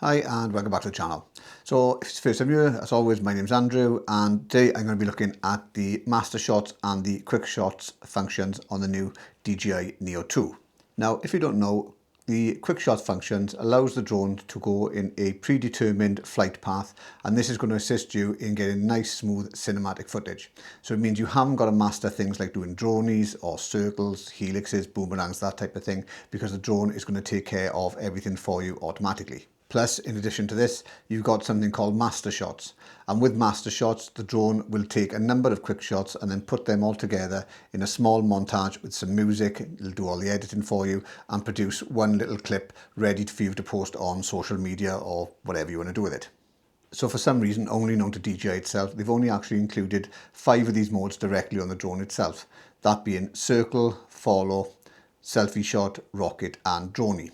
Hi and welcome back to the channel. So if it's the first time here, as always, my name's Andrew and today I'm going to be looking at the MasterShots and the QuickShots functions on the new DJI Neo 2. Now, if you don't know, the QuickShots functions allows the drone to go in a predetermined flight path, and this is going to assist you in getting nice, smooth cinematic footage. So it means you haven't got to master things like doing dronies or circles, helixes, boomerangs, that type of thing, because the drone is going to take care of everything for you automatically. Plus, in addition to this, you've got something called MasterShots. And with MasterShots, the drone will take a number of quick shots and then put them all together in a small montage with some music. It'll do all the editing for you and produce one little clip ready for you to post on social media or whatever you want to do with it. So for some reason, only known to DJI itself, they've only actually included 5 of these modes directly on the drone itself. That being circle, follow, selfie shot, rocket and droney.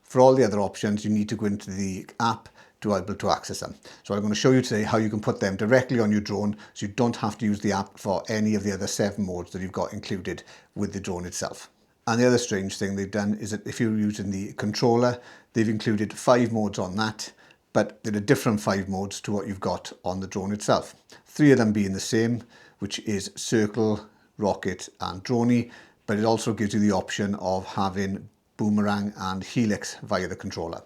For all the other options, you need to go into the app to be able to access them. So I'm going to show you today how you can put them directly on your drone so you don't have to use the app for any of the other 7 modes that you've got included with the drone itself. And the other strange thing they've done is that if you're using the controller, they've included 5 modes on that, but there are different 5 modes to what you've got on the drone itself. 3 of them being the same, which is circle, rocket and droney, but it also gives you the option of having boomerang and helix via the controller.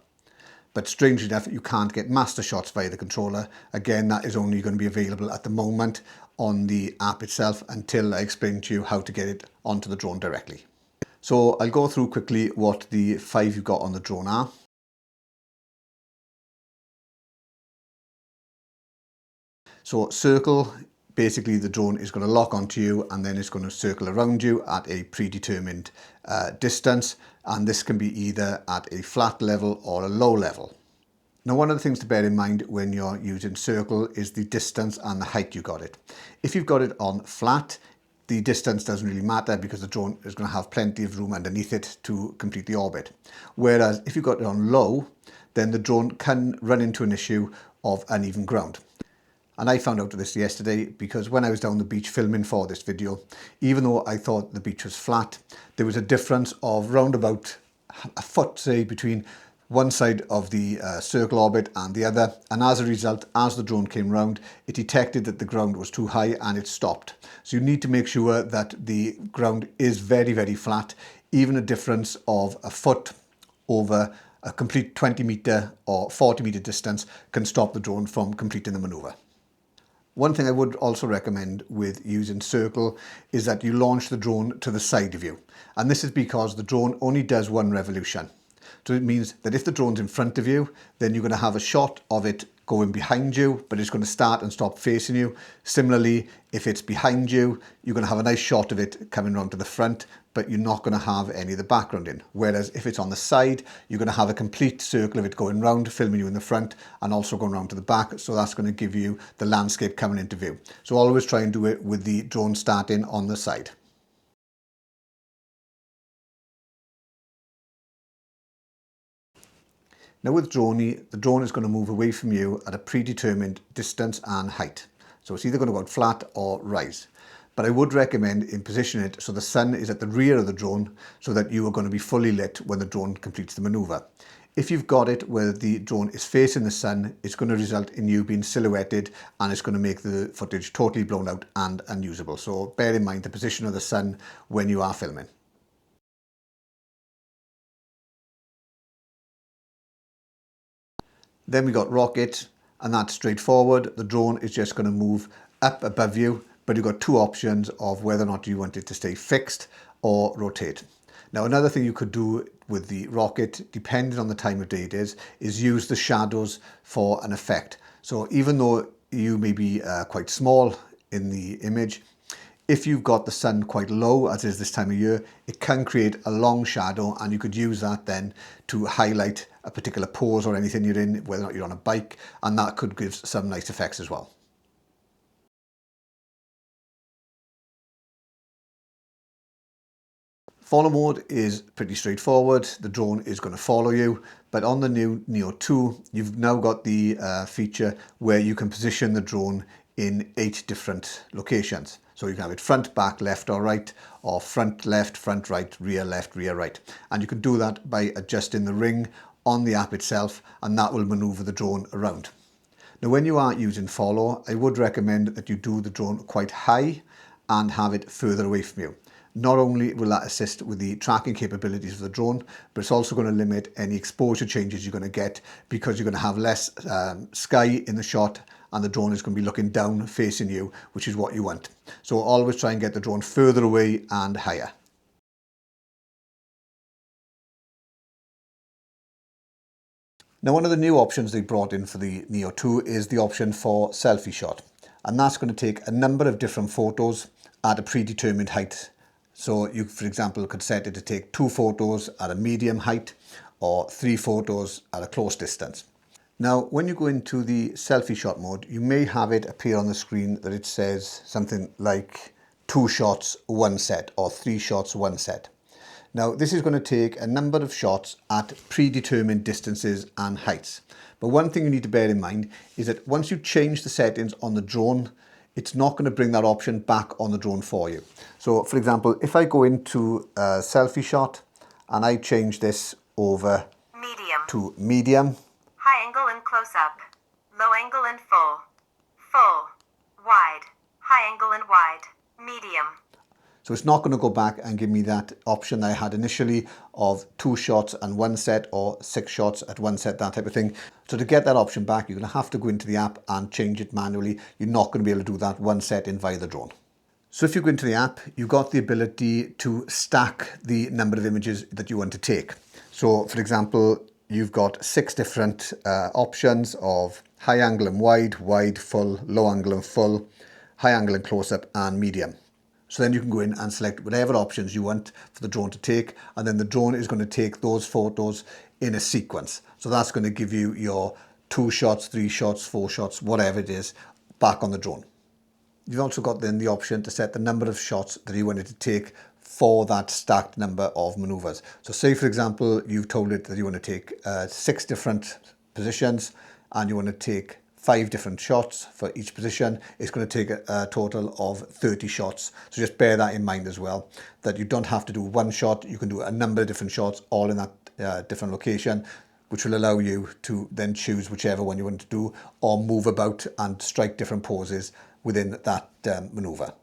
But strangely enough, you can't get MasterShots via the controller. Again, that is only going to be available at the moment on the app itself until I explain to you how to get it onto the drone directly. So I'll go through quickly what the 5 you've got on the drone are. So circle, basically the drone is going to lock onto you and then it's going to circle around you at a predetermined distance, and this can be either at a flat level or a low level. Now, one of the things to bear in mind when you're using circle is the distance and the height you got it. If you've got it on flat, the distance doesn't really matter because the drone is going to have plenty of room underneath it to complete the orbit. Whereas if you've got it on low, then the drone can run into an issue of uneven ground. And I found out of this yesterday because when I was down the beach filming for this video, even though I thought the beach was flat, there was a difference of round about a foot, say, between one side of the circle orbit and the other. And as a result, as the drone came round, it detected that the ground was too high and it stopped. So you need to make sure that the ground is very, very flat. Even a difference of a foot over a complete 20 meter or 40 meter distance can stop the drone from completing the maneuver. One thing I would also recommend with using circle is that you launch the drone to the side of you. And this is because the drone only does 1 revolution. So it means that if the drone's in front of you, then you're going to have a shot of it going behind you, but it's going to start and stop facing you. Similarly, if it's behind you, you're going to have a nice shot of it coming around to the front, but you're not going to have any of the background in. Whereas if it's on the side, you're going to have a complete circle of it going round, filming you in the front and also going round to the back. So that's going to give you the landscape coming into view. So always try and do it with the drone starting on the side. Now with droney, the drone is going to move away from you at a predetermined distance and height. So it's either going to go out flat or rise. But I would recommend in position it so the sun is at the rear of the drone so that you are going to be fully lit when the drone completes the maneuver. If you've got it where the drone is facing the sun, it's going to result in you being silhouetted and it's going to make the footage totally blown out and unusable. So bear in mind the position of the sun when you are filming. Then we got rocket, and that's straightforward. The drone is just going to move up above you, but you've got 2 options of whether or not you want it to stay fixed or rotate. Now, another thing you could do with the rocket, depending on the time of day it is use the shadows for an effect. So even though you may be quite small in the image, if you've got the sun quite low, as is this time of year, it can create a long shadow and you could use that then to highlight a particular pose or anything you're in, whether or not you're on a bike, and that could give some nice effects as well. Follow mode is pretty straightforward. The drone is going to follow you, but on the new Neo 2, you've now got the feature where you can position the drone in 8 different locations. So you can have it front, back, left or right, or front, left, front, right, rear, left, rear, right. And you can do that by adjusting the ring on the app itself, and that will maneuver the drone around. Now, when you are using follow, I would recommend that you do the drone quite high and have it further away from you. Not only will that assist with the tracking capabilities of the drone, but it's also going to limit any exposure changes you're going to get, because you're going to have less sky in the shot and the drone is going to be looking down facing you, which is what you want. So always try and get the drone further away and higher. Now, one of the new options they brought in for the Neo 2 is the option for selfie shot. And that's going to take a number of different photos at a predetermined height. So you, for example, could set it to take 2 photos at a medium height or 3 photos at a close distance. Now, when you go into the selfie shot mode, you may have it appear on the screen that it says something like 2 shots, 1 set, or 3 shots, 1 set. Now, this is going to take a number of shots at predetermined distances and heights. But one thing you need to bear in mind is that once you change the settings on the drone, it's not going to bring that option back on the drone for you. So, for example, if I go into a selfie shot and I change this over medium to medium, high angle and close up, low angle and full, wide, high angle and wide, medium. so it's not going to go back and give me that option that I had initially of 2 shots and 1 set or 6 shots at 1 set, that type of thing. So to get that option back, you're going to have to go into the app and change it manually. You're not going to be able to do that 1 set in via the drone. So if you go into the app, you've got the ability to stack the number of images that you want to take. So for example, you've got 6 different options of high angle and wide, wide, full, low angle and full, high angle and close up, and medium. So then you can go in and select whatever options you want for the drone to take, and then the drone is going to take those photos in a sequence. So that's going to give you your 2 shots, 3 shots, 4 shots, whatever it is, back on the drone. You've also got then the option to set the number of shots that you wanted to take for that stacked number of maneuvers. So say, for example, you've told it that you want to take 6 different positions and you want to take 5 different shots for each position. It's going to take a total of 30 shots. So just bear that in mind as well, that you don't have to do 1 shot. You can do a number of different shots all in that different location, which will allow you to then choose whichever one you want to do or move about and strike different poses within that maneuver.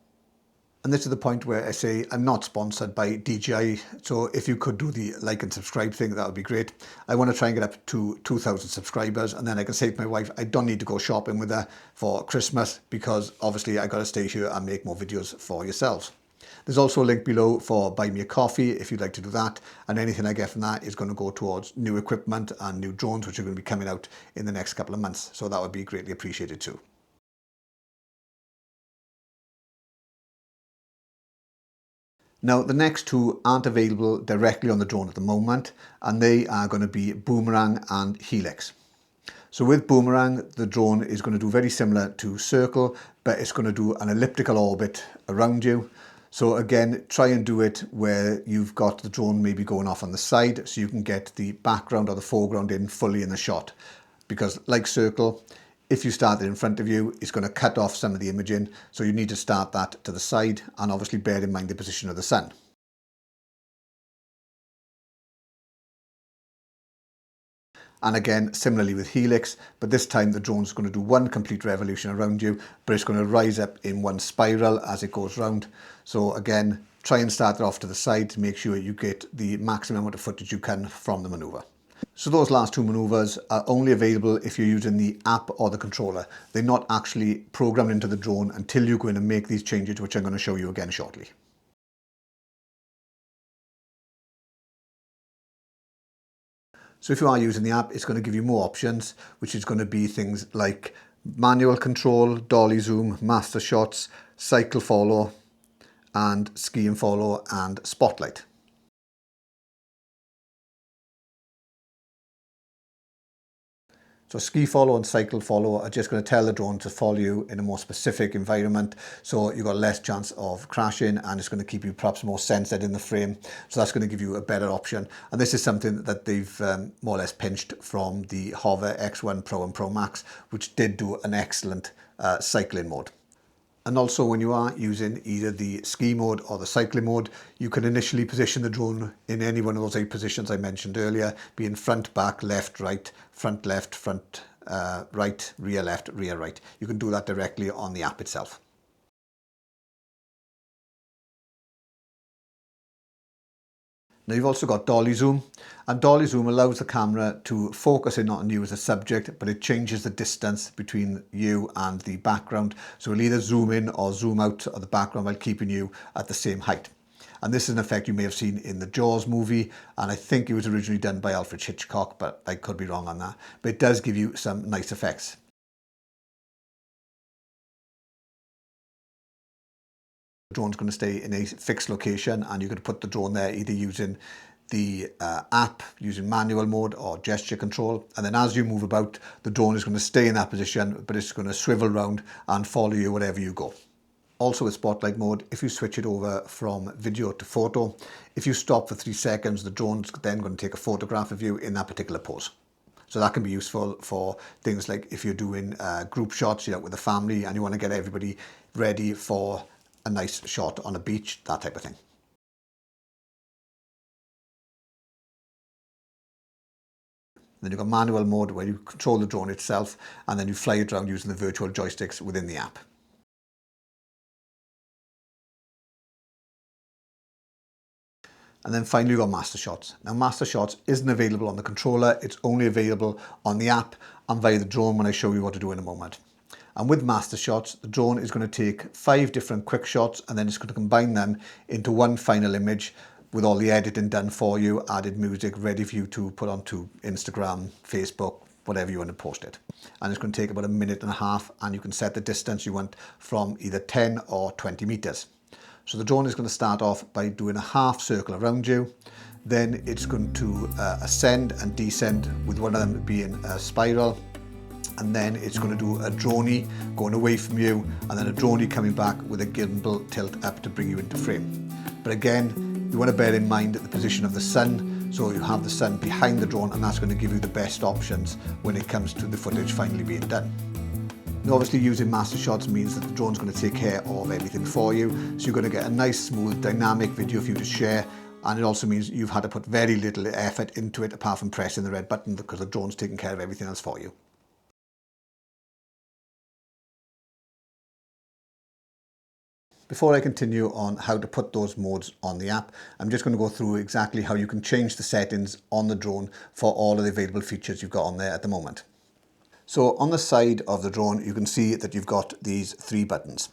And this is the point where I say I'm not sponsored by DJI, so if you could do the like and subscribe thing, that would be great. I want to try and get up to 2,000 subscribers, and then I can say to my wife, I don't need to go shopping with her for Christmas, because obviously I got to stay here and make more videos for yourselves. There's also a link below for buy me a coffee if you'd like to do that, and anything I get from that is going to go towards new equipment and new drones, which are going to be coming out in the next couple of months, so that would be greatly appreciated too. Now, the next 2 aren't available directly on the drone at the moment, and they are going to be Boomerang and Helix. So with Boomerang, the drone is going to do very similar to Circle, but it's going to do an elliptical orbit around you. So again, try and do it where you've got the drone maybe going off on the side, so you can get the background or the foreground in fully in the shot. Because like Circle, if you start it in front of you, it's going to cut off some of the imaging, so you need to start that to the side, and obviously bear in mind the position of the sun. And again, similarly with Helix, but this time the drone's going to do 1 complete revolution around you, but it's going to rise up in 1 spiral as it goes round. So again, try and start it off to the side to make sure you get the maximum amount of footage you can from the maneuver. So those last 2 maneuvers are only available if you're using the app or the controller. They're not actually programmed into the drone until you go in and make these changes, which I'm going to show you again shortly. So if you are using the app, it's going to give you more options, which is going to be things like manual control, dolly zoom, master shots, cycle follow, and ski and follow, and spotlight. So ski follow and cycle follow are just going to tell the drone to follow you in a more specific environment, so you've got less chance of crashing, and it's going to keep you perhaps more centered in the frame. So that's going to give you a better option. And this is something that they've more or less pinched from the Hover X1 Pro and Pro Max, which did do an excellent cycling mode. And also when you are using either the ski mode or the cycling mode, you can initially position the drone in any one of those 8 positions I mentioned earlier, being front, back, left, right, front, left, front, right, rear left, rear right. You can do that directly on the app itself. Now you've also got dolly zoom, and dolly zoom allows the camera to focus in on you as a subject, but it changes the distance between you and the background. So it'll either zoom in or zoom out of the background while keeping you at the same height. And this is an effect you may have seen in the Jaws movie, and I think it was originally done by Alfred Hitchcock, but I could be wrong on that. But it does give you some nice effects. The drone's going to stay in a fixed location, and you can put the drone there either using the app, using manual mode or gesture control. And then as you move about, the drone is going to stay in that position, but it's going to swivel around and follow you wherever you go. Also with spotlight mode, if you switch it over from video to photo, if you stop for 3 seconds, the drone's then going to take a photograph of you in that particular pose. So that can be useful for things like if you're doing group shots, you're out with the family and you want to get everybody ready for a nice shot on a beach, that type of thing. Then you've got manual mode where you control the drone itself and then you fly it around using the virtual joysticks within the app. And then finally you've got MasterShots. Now MasterShots isn't available on the controller, it's only available on the app and via the drone when I show you what to do in a moment. And with MasterShots, the drone is going to take 5 different quick shots and then it's going to combine them into one final image with all the editing done for you, added music, ready for you to put onto Instagram, Facebook, whatever you want to post it. And it's going to take about 1.5 minutes and you can set the distance you want from either 10 or 20 meters. So the drone is going to start off by doing a half circle around you. Then it's going to ascend and descend with one of them being a spiral. And then it's going to do a droney going away from you and then a droney coming back with a gimbal tilt up to bring you into frame. But again, you want to bear in mind the position of the sun, so you have the sun behind the drone and that's going to give you the best options when it comes to the footage finally being done. Now obviously using MasterShots means that the drone's going to take care of everything for you, so you're going to get a nice smooth dynamic video for you to share, and it also means you've had to put very little effort into it apart from pressing the red button because the drone's taking care of everything else for you. Before I continue on how to put those modes on the app, I'm just going to go through exactly how you can change the settings on the drone for all of the available features you've got on there at the moment. So on the side of the drone, you can see that you've got these 3 buttons.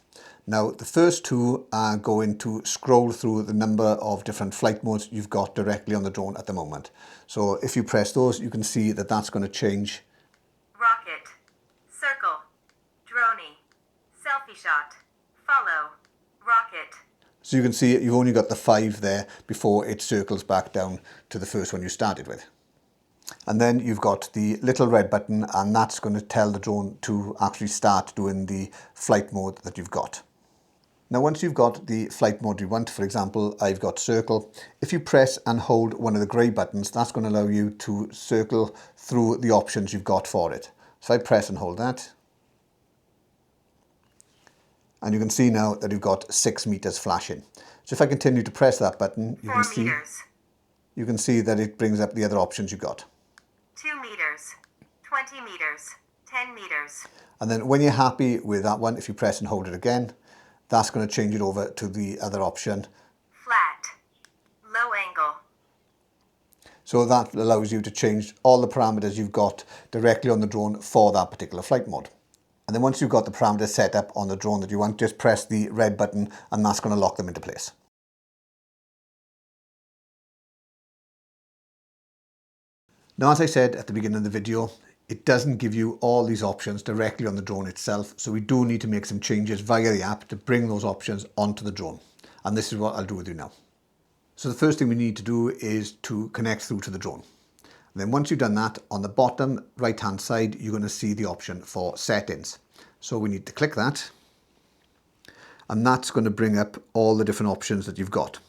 Now the first 2 are going to scroll through the number of different flight modes you've got directly on the drone at the moment. So if you press those, you can see that that's going to change. Rocket, circle, droney, selfie shot, follow, rocket. So you can see you've only got the 5 there before it circles back down to the first one you started with. And then you've got the little red button and that's going to tell the drone to actually start doing the flight mode that you've got. Now once you've got the flight mode you want, for example, I've got circle. If you press and hold one of the grey buttons, that's going to allow you to circle through the options you've got for it. So I press and hold that. And you can see now that you've got 6 meters flashing. So if I continue to press that button, you can see that it brings up the other options you've got. 2 meters, 20 meters, 10 meters. And then when you're happy with that one, if you press and hold it again, that's going to change it over to the other option. Flat, low angle. So that allows you to change all the parameters you've got directly on the drone for that particular flight mode. And then once you've got the parameters set up on the drone that you want, just press the red button and that's going to lock them into place. Now, as I said at the beginning of the video, it doesn't give you all these options directly on the drone itself. So we do need to make some changes via the app to bring those options onto the drone. And this is what I'll do with you now. So the first thing we need to do is to connect through to the drone. And then once you've done that, on the bottom right hand side, you're going to see the option for settings. So we need to click that. And that's going to bring up all the different options that you've got.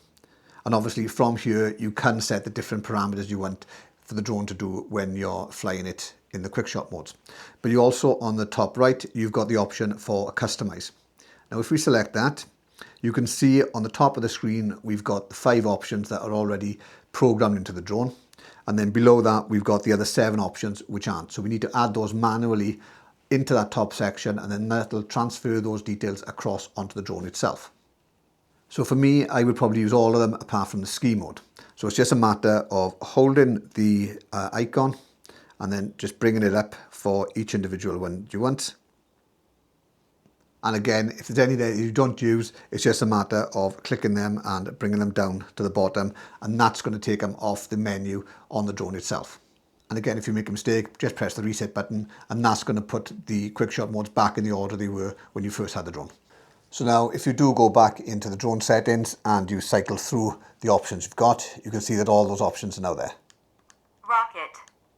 And obviously from here, you can set the different parameters you want for the drone to do when you're flying it in the quick shot modes. But you also, on the top right, you've got the option for customize. Now if we select that, you can see on the top of the screen we've got the 5 options that are already programmed into the drone, and then below that we've got the other 7 options which aren't. So we need to add those manually into that top section, and then that'll transfer those details across onto the drone itself. So for me, I would probably use all of them apart from the ski mode. So it's just a matter of holding the icon and then just bringing it up for each individual one you want. And again, if there's any that you don't use, it's just a matter of clicking them and bringing them down to the bottom, and that's going to take them off the menu on the drone itself. And again, if you make a mistake, just press the reset button, and that's going to put the quick shot modes back in the order they were when you first had the drone. So now if you do go back into the drone settings and you cycle through the options you've got, you can see that all those options are now there. Rocket,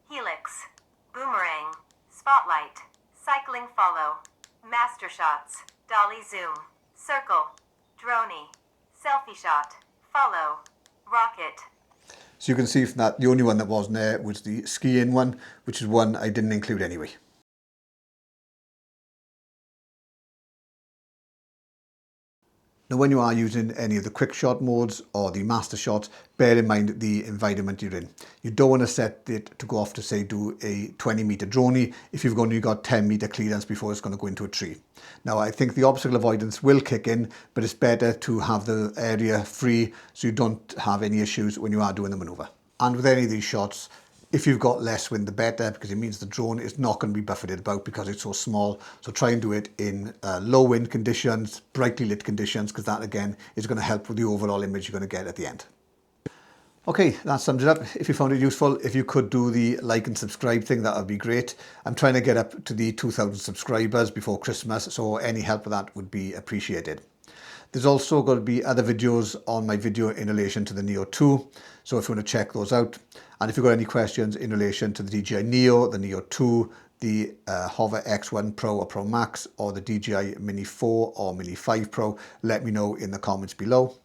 helix, boomerang, spotlight, cycling follow, MasterShots, dolly zoom, circle, droney, selfie shot, follow, rocket. So you can see from that the only one that wasn't there was the skiing one, which is one I didn't include anyway. Now when you are using any of the quick shot modes or the master shots, bear in mind the environment you're in. You don't want to set it to go off to say do a 20-meter droney if you've only got 10-meter clearance before it's going to go into a tree. Now I think the obstacle avoidance will kick in, but it's better to have the area free so you don't have any issues when you are doing the maneuver. And with any of these shots, if you've got less wind, the better, because it means the drone is not going to be buffeted about because it's so small. So try and do it in low wind conditions, brightly lit conditions, because that again is going to help with the overall image you're going to get at the end. Okay, that sums it up. If you found it useful, if you could do the like and subscribe thing, that would be great. I'm trying to get up to the 2,000 subscribers before Christmas, so any help with that would be appreciated. There's also going to be other videos on my video in relation to the Neo 2, so if you want to check those out. And if you've got any questions in relation to the DJI Neo, the Neo 2, the Hover X1 Pro or Pro Max, or the DJI Mini 4 or Mini 5 Pro, let me know in the comments below.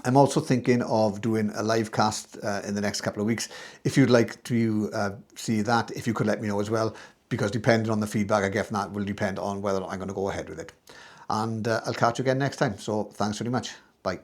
I'm also thinking of doing a live cast in the next couple of weeks. If you'd like to see that, if you could let me know as well, because depending on the feedback I get from that will depend on whether I'm going to go ahead with it. And I'll catch you again next time. So thanks very much. Bye.